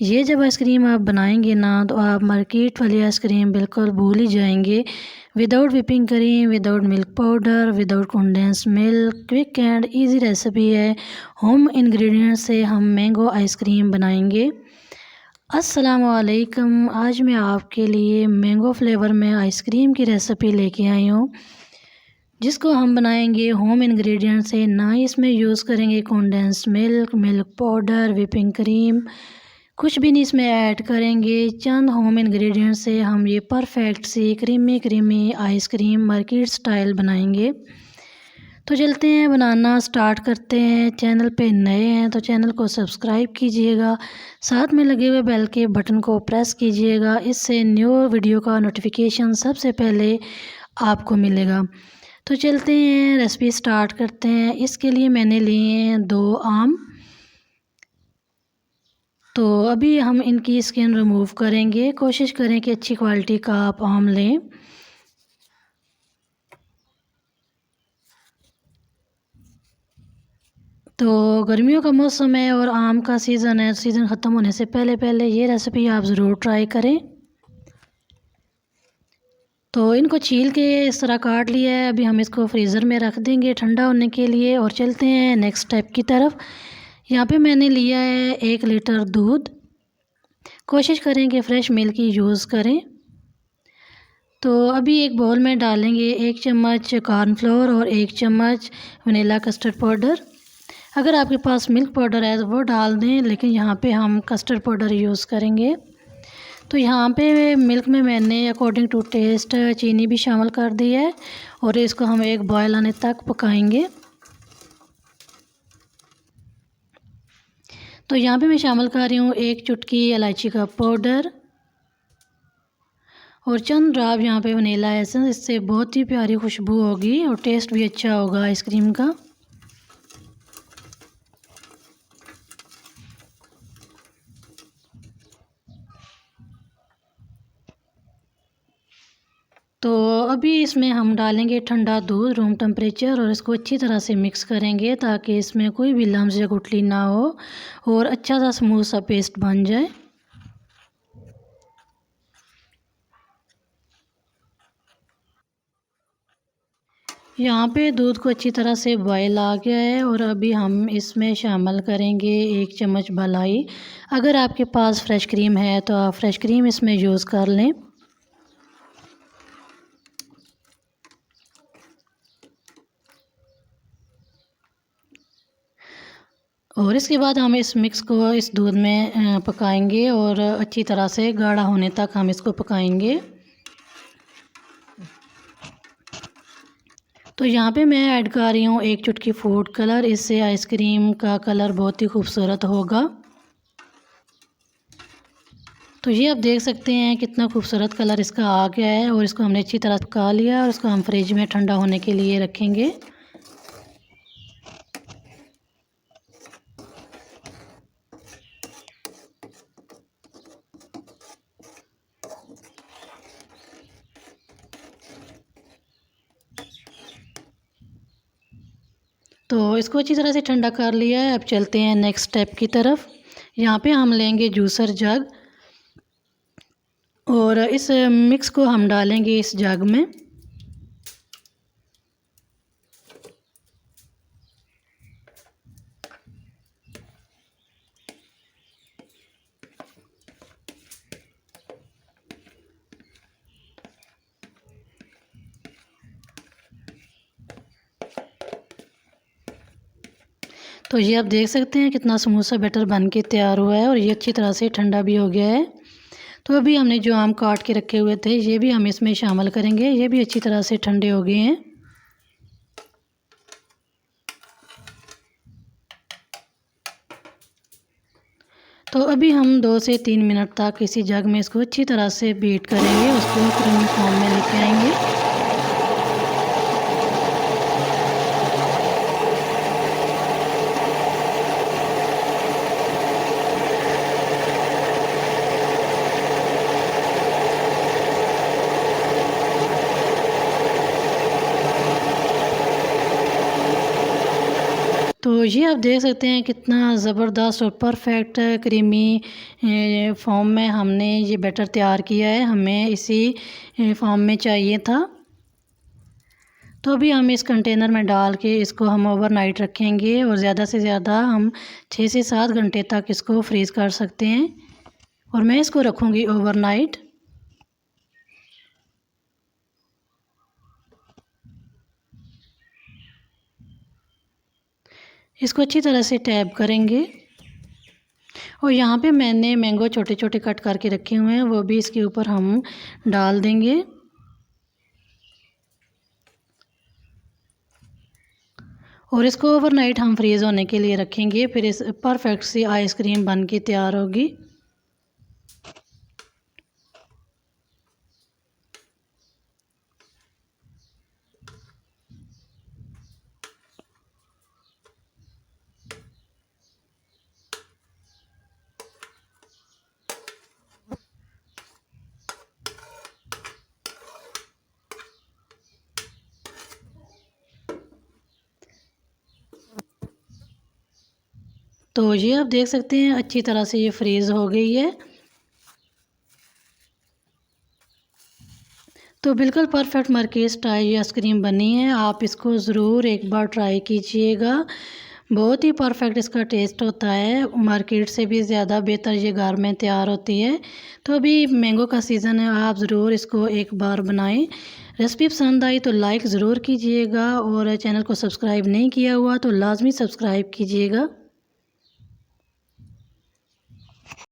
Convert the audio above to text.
ये जब आइसक्रीम आप बनाएंगे ना तो आप मार्केट वाली आइसक्रीम बिल्कुल भूल ही जाएंगे। Without whipping cream, without milk powder, without condense milk, quick and easy recipe है। होम इंग्रेडिएंट से हम मैंगो आइसक्रीम बनाएंगे। अस्सलाम वालेकुम। आज मैं आपके लिए मैंगो फ्लेवर में आइसक्रीम की रेसिपी लेके आई हूँ, जिसको हम बनाएंगे होम इंग्रेडिएंट से। ना ही इसमें यूज़ करेंगे condense milk, milk powder, whipping cream, कुछ भी नहीं इसमें ऐड करेंगे। चंद होम इंग्रेडिएंट से हम ये परफेक्ट सी creamy creamy ice cream market style बनाएंगे। तो चलते हैं, बनाना स्टार्ट करते हैं। चैनल पे नए हैं तो चैनल को सब्सक्राइब कीजिएगा, साथ में लगे हुए बेल के बटन को प्रेस कीजिएगा। इससे न्यू वीडियो का नोटिफिकेशन सबसे पहले आपको मिलेगा। तो चलते हैं, रेसिपी स्टार्ट करते हैं। इसके लिए मैंने लिए हैं 2 आम। तो अभी हम इनकी स्किन रिमूव करेंगे। कोशिश करें कि अच्छी क्वालिटी का आप आम लें। तो गर्मियों का मौसम है और आम का सीज़न है। सीज़न ख़त्म होने से पहले पहले ये रेसिपी आप ज़रूर ट्राई करें। तो इनको छील के इस तरह काट लिया है। अभी हम इसको फ्रीज़र में रख देंगे ठंडा होने के लिए और चलते हैं नेक्स्ट स्टेप की तरफ। यहाँ पे मैंने लिया है 1 लीटर दूध। कोशिश करें कि फ़्रेश मिल्क ही यूज़ करें। तो अभी एक बाउल में डालेंगे 1 चम्मच कॉर्नफ्लोर और 1 चम्मच वनीला कस्टर्ड पाउडर। अगर आपके पास मिल्क पाउडर है तो वो डाल दें, लेकिन यहाँ पे हम कस्टर्ड पाउडर यूज़ करेंगे। तो यहाँ पे मिल्क में मैंने अकॉर्डिंग टू टेस्ट चीनी भी शामिल कर दी है और इसको हम एक बॉयल आने तक पकाएंगे। तो यहाँ पे मैं शामिल कर रही हूँ 1 चुटकी इलायची का पाउडर और चंद ड्रॉप यहाँ पे वनीला एसेंस। इससे बहुत ही प्यारी खुशबू होगी और टेस्ट भी अच्छा होगा आइसक्रीम का। तो अभी इसमें हम डालेंगे ठंडा दूध रूम टेम्परेचर और इसको अच्छी तरह से मिक्स करेंगे ताकि इसमें कोई भी लम्स या गुठली ना हो और अच्छा सा स्मूथ सा पेस्ट बन जाए। यहाँ पे दूध को अच्छी तरह से बॉयल आ गया है और अभी हम इसमें शामिल करेंगे 1 चम्मच मलाई। अगर आपके पास फ्रेश क्रीम है तो आप फ्रेश क्रीम इसमें यूज़ कर लें। और इसके बाद हम इस मिक्स को इस दूध में पकाएंगे और अच्छी तरह से गाढ़ा होने तक हम इसको पकाएंगे। तो यहाँ पे मैं ऐड कर रही हूँ 1 चुटकी फूड कलर। इससे आइसक्रीम का कलर बहुत ही खूबसूरत होगा। तो ये आप देख सकते हैं कितना खूबसूरत कलर इसका आ गया है और इसको हमने अच्छी तरह पका लिया और इसको हम फ्रिज में ठंडा होने के लिए रखेंगे। तो इसको अच्छी तरह से ठंडा कर लिया है। अब चलते हैं नेक्स्ट स्टेप की तरफ। यहाँ पे हम लेंगे जूसर जग और इस मिक्स को हम डालेंगे इस जग में। तो ये आप देख सकते हैं कितना स्मूथ सा बैटर बन के तैयार हुआ है और ये अच्छी तरह से ठंडा भी हो गया है। तो अभी हमने जो आम काट के रखे हुए थे ये भी हम इसमें शामिल करेंगे। ये भी अच्छी तरह से ठंडे हो गए हैं। तो अभी हम 2 से 3 मिनट तक इसी जग में इसको अच्छी तरह से बीट करेंगे, उसको क्रीम फॉर्म में लेके आएंगे। तो तो ये आप देख सकते हैं कितना ज़बरदस्त और परफेक्ट क्रीमी फॉर्म में हमने ये बैटर तैयार किया है। हमें इसी फॉर्म में चाहिए था। तो अभी हम इस कंटेनर में डाल के इसको हम ओवरनाइट रखेंगे और ज़्यादा से ज़्यादा हम 6 से 7 घंटे तक इसको फ्रीज़ कर सकते हैं। और मैं इसको रखूँगी ओवरनाइट। इसको अच्छी तरह से टैप करेंगे और यहाँ पे मैंने मैंगो छोटे छोटे कट करके रखे हुए हैं, वो भी इसके ऊपर हम डाल देंगे। और इसको ओवरनाइट हम फ्रीज़ होने के लिए रखेंगे, फिर इस परफेक्ट सी आइसक्रीम बन के तैयार होगी। तो ये आप देख सकते हैं अच्छी तरह से ये फ्रीज़ हो गई है। तो बिल्कुल परफेक्ट मार्केट स्टाइल ये आइसक्रीम बनी है। आप इसको ज़रूर एक बार ट्राई कीजिएगा। बहुत ही परफेक्ट इसका टेस्ट होता है, मार्केट से भी ज़्यादा बेहतर ये घर में तैयार होती है। तो अभी मैंगो का सीज़न है, आप ज़रूर इसको एक बार बनाएं। रेसिपी पसंद आई तो लाइक ज़रूर कीजिएगा और चैनल को सब्सक्राइब नहीं किया हुआ तो लाजमी सब्सक्राइब कीजिएगा।